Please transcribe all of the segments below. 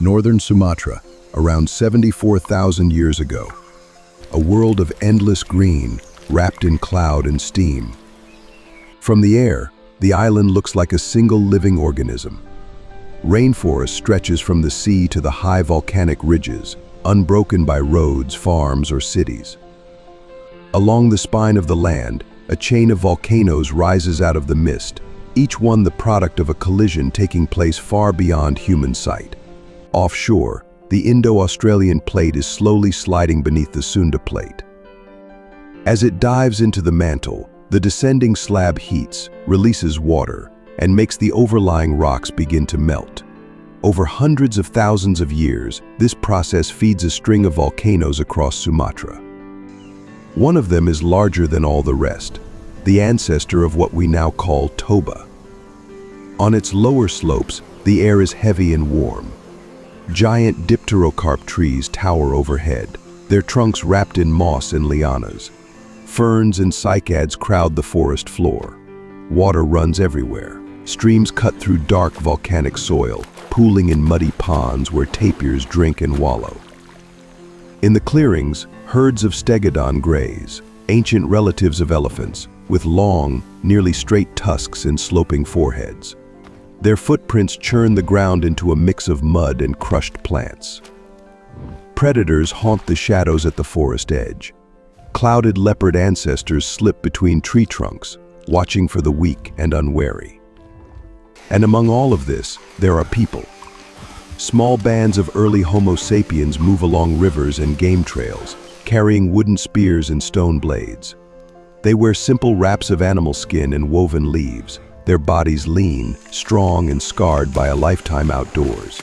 northern Sumatra, around 74,000 years ago. A world of endless green, wrapped in cloud and steam. From the air, the island looks like a single living organism. Rainforest stretches from the sea to the high volcanic ridges, unbroken by roads, farms, or cities. Along the spine of the land, a chain of volcanoes rises out of the mist, each one the product of a collision taking place far beyond human sight. Offshore, the Indo-Australian plate is slowly sliding beneath the Sunda plate. As it dives into the mantle, the descending slab heats, releases water, and makes the overlying rocks begin to melt. Over hundreds of thousands of years, this process feeds a string of volcanoes across Sumatra. One of them is larger than all the rest, the ancestor of what we now call Toba. On its lower slopes, the air is heavy and warm. Giant dipterocarp trees tower overhead, their trunks wrapped in moss and lianas. Ferns and cycads crowd the forest floor. Water runs everywhere. Streams cut through dark volcanic soil, pooling in muddy ponds where tapirs drink and wallow. In the clearings, herds of stegodon graze, ancient relatives of elephants, with long, nearly straight tusks and sloping foreheads. Their footprints churn the ground into a mix of mud and crushed plants. Predators haunt the shadows at the forest edge. Clouded leopard ancestors slip between tree trunks, watching for the weak and unwary. And among all of this, there are people. Small bands of early Homo sapiens move along rivers and game trails, carrying wooden spears and stone blades. They wear simple wraps of animal skin and woven leaves, their bodies lean, strong, and scarred by a lifetime outdoors.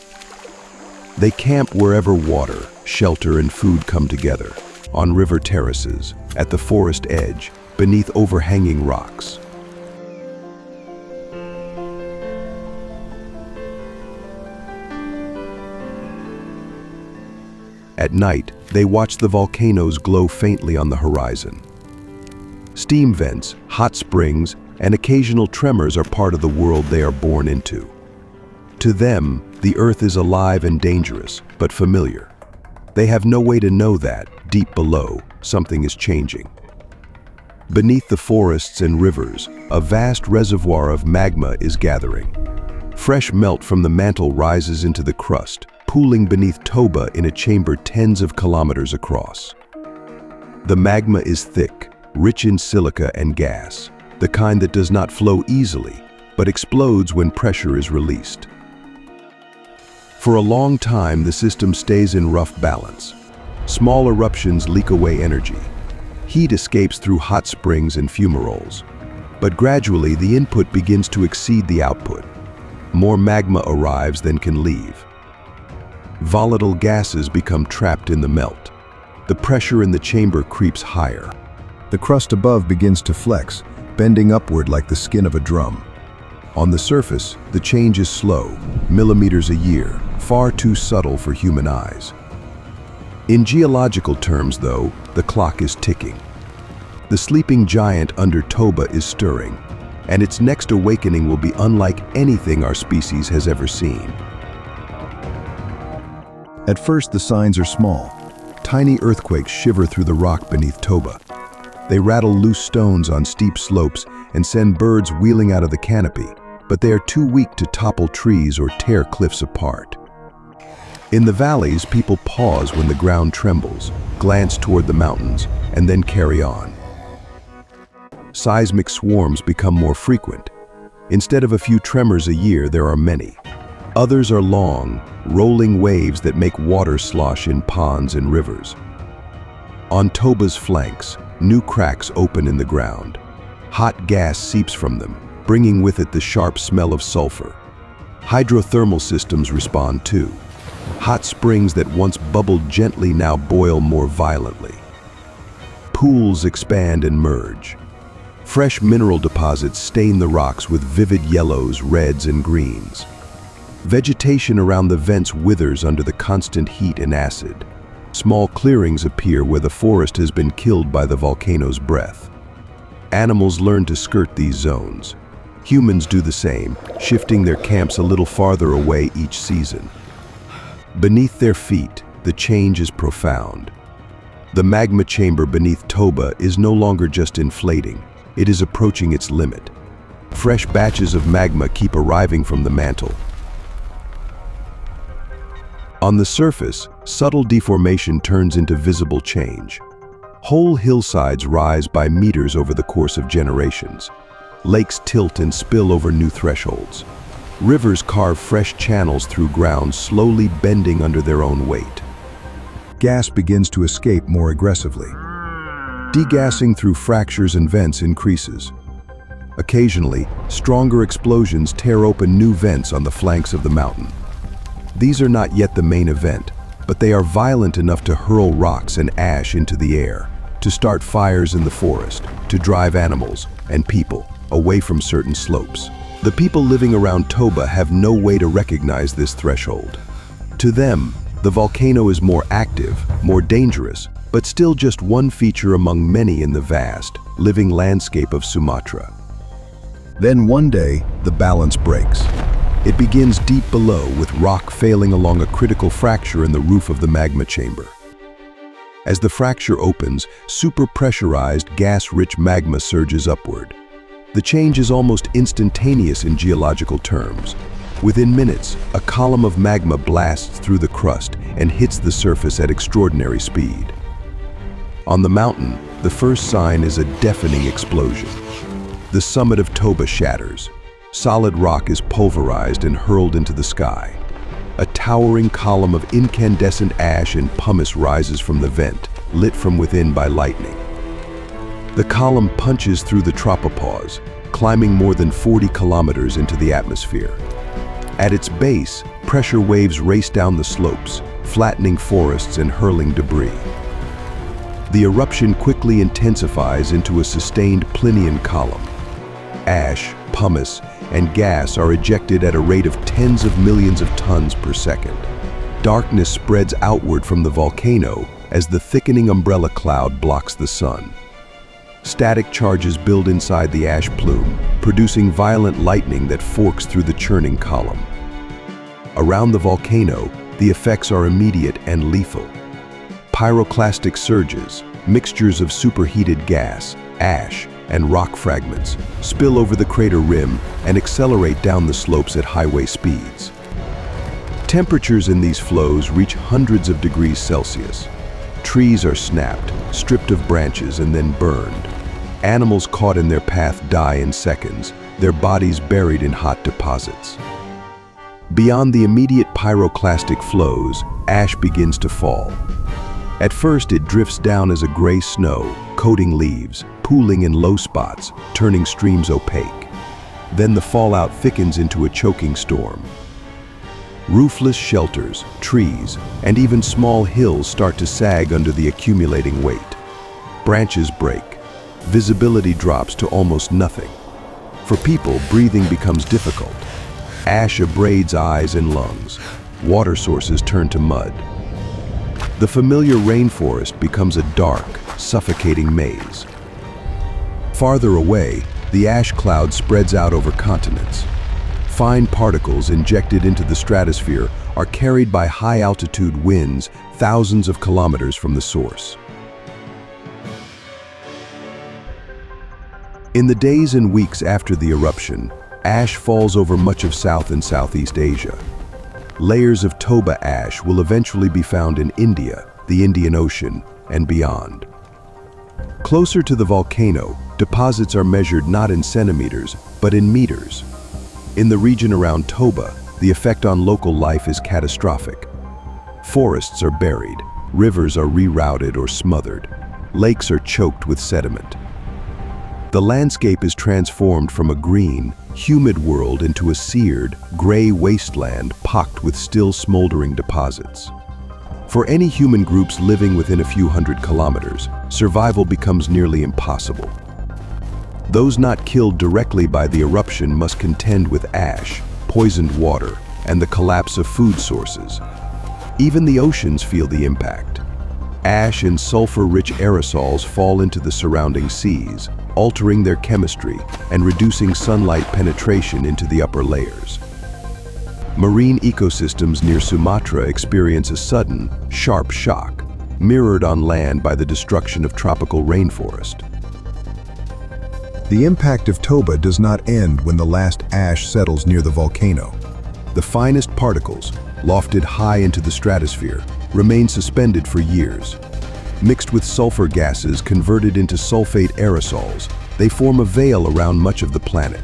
They camp wherever water, shelter, and food come together, on river terraces, at the forest edge, beneath overhanging rocks. At night, they watch the volcanoes glow faintly on the horizon. Steam vents, hot springs, and occasional tremors are part of the world they are born into. To them, the earth is alive and dangerous, but familiar. They have no way to know that, deep below, something is changing. Beneath the forests and rivers, a vast reservoir of magma is gathering. Fresh melt from the mantle rises into the crust, pooling beneath Toba in a chamber tens of kilometers across. The magma is thick, rich in silica and gas, the kind that does not flow easily, but explodes when pressure is released. For a long time, the system stays in rough balance. Small eruptions leak away energy. Heat escapes through hot springs and fumaroles. But gradually, the input begins to exceed the output. More magma arrives than can leave. Volatile gases become trapped in the melt. The pressure in the chamber creeps higher. The crust above begins to flex, bending upward like the skin of a drum. On the surface, the change is slow, millimeters a year, far too subtle for human eyes. In geological terms, though, the clock is ticking. The sleeping giant under Toba is stirring, and its next awakening will be unlike anything our species has ever seen. At first, the signs are small. Tiny earthquakes shiver through the rock beneath Toba. They rattle loose stones on steep slopes and send birds wheeling out of the canopy, but they are too weak to topple trees or tear cliffs apart. In the valleys, people pause when the ground trembles, glance toward the mountains, and then carry on. Seismic swarms become more frequent. Instead of a few tremors a year, there are many. Others are long, rolling waves that make water slosh in ponds and rivers. On Toba's flanks, new cracks open in the ground. Hot gas seeps from them, bringing with it the sharp smell of sulfur. Hydrothermal systems respond too. Hot springs that once bubbled gently now boil more violently. Pools expand and merge. Fresh mineral deposits stain the rocks with vivid yellows, reds, and greens. Vegetation around the vents withers under the constant heat and acid. Small clearings appear where the forest has been killed by the volcano's breath. Animals learn to skirt these zones. Humans do the same, shifting their camps a little farther away each season. Beneath their feet, the change is profound. The magma chamber beneath Toba is no longer just inflating, it is approaching its limit. Fresh batches of magma keep arriving from the mantle. On the surface, subtle deformation turns into visible change. Whole hillsides rise by meters over the course of generations. Lakes tilt and spill over new thresholds. Rivers carve fresh channels through ground, slowly bending under their own weight. Gas begins to escape more aggressively. Degassing through fractures and vents increases. Occasionally, stronger explosions tear open new vents on the flanks of the mountain. These are not yet the main event, but they are violent enough to hurl rocks and ash into the air, to start fires in the forest, to drive animals and people away from certain slopes. The people living around Toba have no way to recognize this threshold. To them, the volcano is more active, more dangerous, but still just one feature among many in the vast, living landscape of Sumatra. Then one day, the balance breaks. It begins deep below, with rock failing along a critical fracture in the roof of the magma chamber. As the fracture opens, super-pressurized, gas-rich magma surges upward. The change is almost instantaneous in geological terms. Within minutes, a column of magma blasts through the crust and hits the surface at extraordinary speed. On the mountain, the first sign is a deafening explosion. The summit of Toba shatters. Solid rock is pulverized and hurled into the sky. A towering column of incandescent ash and pumice rises from the vent, lit from within by lightning. The column punches through the tropopause, climbing more than 40 kilometers into the atmosphere. At its base, pressure waves race down the slopes, flattening forests and hurling debris. The eruption quickly intensifies into a sustained Plinian column. Ash, pumice, and gas are ejected at a rate of tens of millions of tons per second. Darkness spreads outward from the volcano as the thickening umbrella cloud blocks the sun. Static charges build inside the ash plume, producing violent lightning that forks through the churning column. Around the volcano, the effects are immediate and lethal. Pyroclastic surges, mixtures of superheated gas, ash, and rock fragments, spill over the crater rim and accelerate down the slopes at highway speeds. Temperatures in these flows reach hundreds of degrees Celsius. Trees are snapped, stripped of branches, and then burned. Animals caught in their path die in seconds, their bodies buried in hot deposits. Beyond the immediate pyroclastic flows, ash begins to fall. At first, it drifts down as a gray snow, coating leaves, pooling in low spots, turning streams opaque. Then the fallout thickens into a choking storm. Roofless shelters, trees, and even small hills start to sag under the accumulating weight. Branches break. Visibility drops to almost nothing. For people, breathing becomes difficult. Ash abrades eyes and lungs. Water sources turn to mud. The familiar rainforest becomes a dark, suffocating maze. Farther away, the ash cloud spreads out over continents. Fine particles injected into the stratosphere are carried by high-altitude winds thousands of kilometers from the source. In the days and weeks after the eruption, ash falls over much of South and Southeast Asia. Layers of Toba ash will eventually be found in India, the Indian Ocean, and beyond. Closer to the volcano, deposits are measured not in centimeters, but in meters. In the region around Toba, the effect on local life is catastrophic. Forests are buried, rivers are rerouted or smothered, lakes are choked with sediment. The landscape is transformed from a green, humid world into a seared, gray wasteland pocked with still smoldering deposits. For any human groups living within a few hundred kilometers, survival becomes nearly impossible. Those not killed directly by the eruption must contend with ash, poisoned water, and the collapse of food sources. Even the oceans feel the impact. Ash and sulfur-rich aerosols fall into the surrounding seas, altering their chemistry and reducing sunlight penetration into the upper layers. Marine ecosystems near Sumatra experience a sudden, sharp shock, mirrored on land by the destruction of tropical rainforest. The impact of Toba does not end when the last ash settles near the volcano. The finest particles, lofted high into the stratosphere, remain suspended for years. Mixed with sulfur gases converted into sulfate aerosols, they form a veil around much of the planet.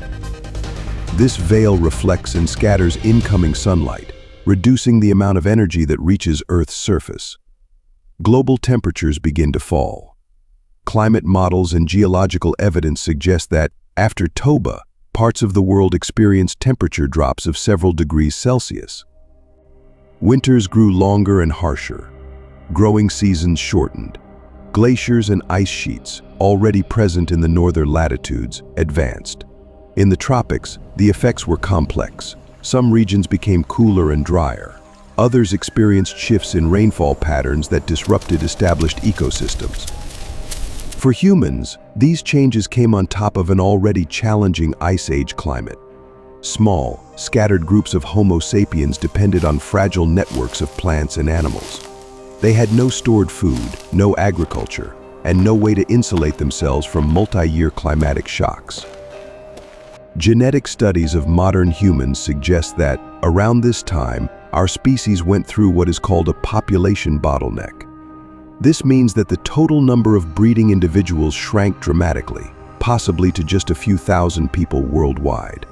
This veil reflects and scatters incoming sunlight, reducing the amount of energy that reaches Earth's surface. Global temperatures begin to fall. Climate models and geological evidence suggest that, after Toba, parts of the world experienced temperature drops of several degrees Celsius. Winters grew longer and harsher. Growing seasons shortened. Glaciers and ice sheets, already present in the northern latitudes, advanced. In the tropics, the effects were complex. Some regions became cooler and drier. Others experienced shifts in rainfall patterns that disrupted established ecosystems. For humans, these changes came on top of an already challenging Ice Age climate. Small, scattered groups of Homo sapiens depended on fragile networks of plants and animals. They had no stored food, no agriculture, and no way to insulate themselves from multi-year climatic shocks. Genetic studies of modern humans suggest that, around this time, our species went through what is called a population bottleneck. This means that the total number of breeding individuals shrank dramatically, possibly to just a few thousand people worldwide.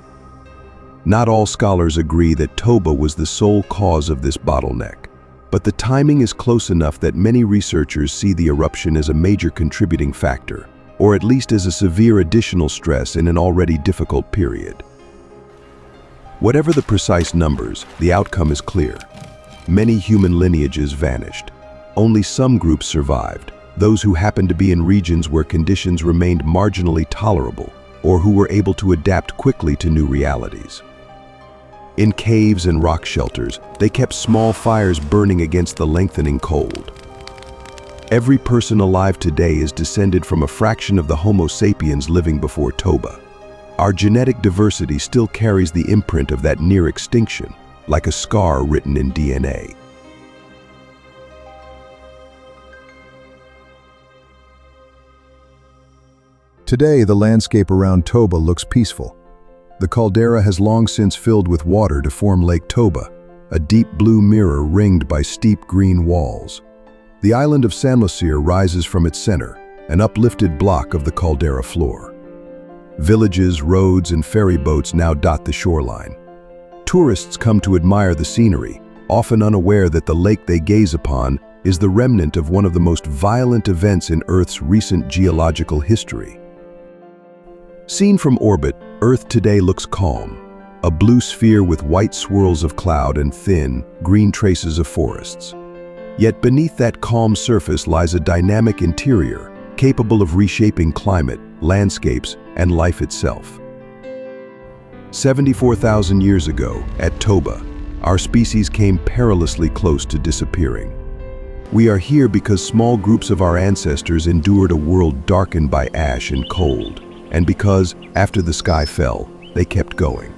Not all scholars agree that Toba was the sole cause of this bottleneck, but the timing is close enough that many researchers see the eruption as a major contributing factor, or at least as a severe additional stress in an already difficult period. Whatever the precise numbers, the outcome is clear. Many human lineages vanished. Only some groups survived, those who happened to be in regions where conditions remained marginally tolerable, or who were able to adapt quickly to new realities. In caves and rock shelters, they kept small fires burning against the lengthening cold. Every person alive today is descended from a fraction of the Homo sapiens living before Toba. Our genetic diversity still carries the imprint of that near extinction, like a scar written in DNA. Today, the landscape around Toba looks peaceful. The caldera has long since filled with water to form Lake Toba, a deep blue mirror ringed by steep green walls. The island of San Lucia rises from its center, an uplifted block of the caldera floor. Villages, roads, and ferry boats now dot the shoreline. Tourists come to admire the scenery, often unaware that the lake they gaze upon is the remnant of one of the most violent events in Earth's recent geological history. Seen from orbit, Earth today looks calm, a blue sphere with white swirls of cloud and thin, green traces of forests. Yet beneath that calm surface lies a dynamic interior, capable of reshaping climate, landscapes, and life itself. 74,000 years ago, at Toba, our species came perilously close to disappearing. We are here because small groups of our ancestors endured a world darkened by ash and cold, and because, after the sky fell, they kept going.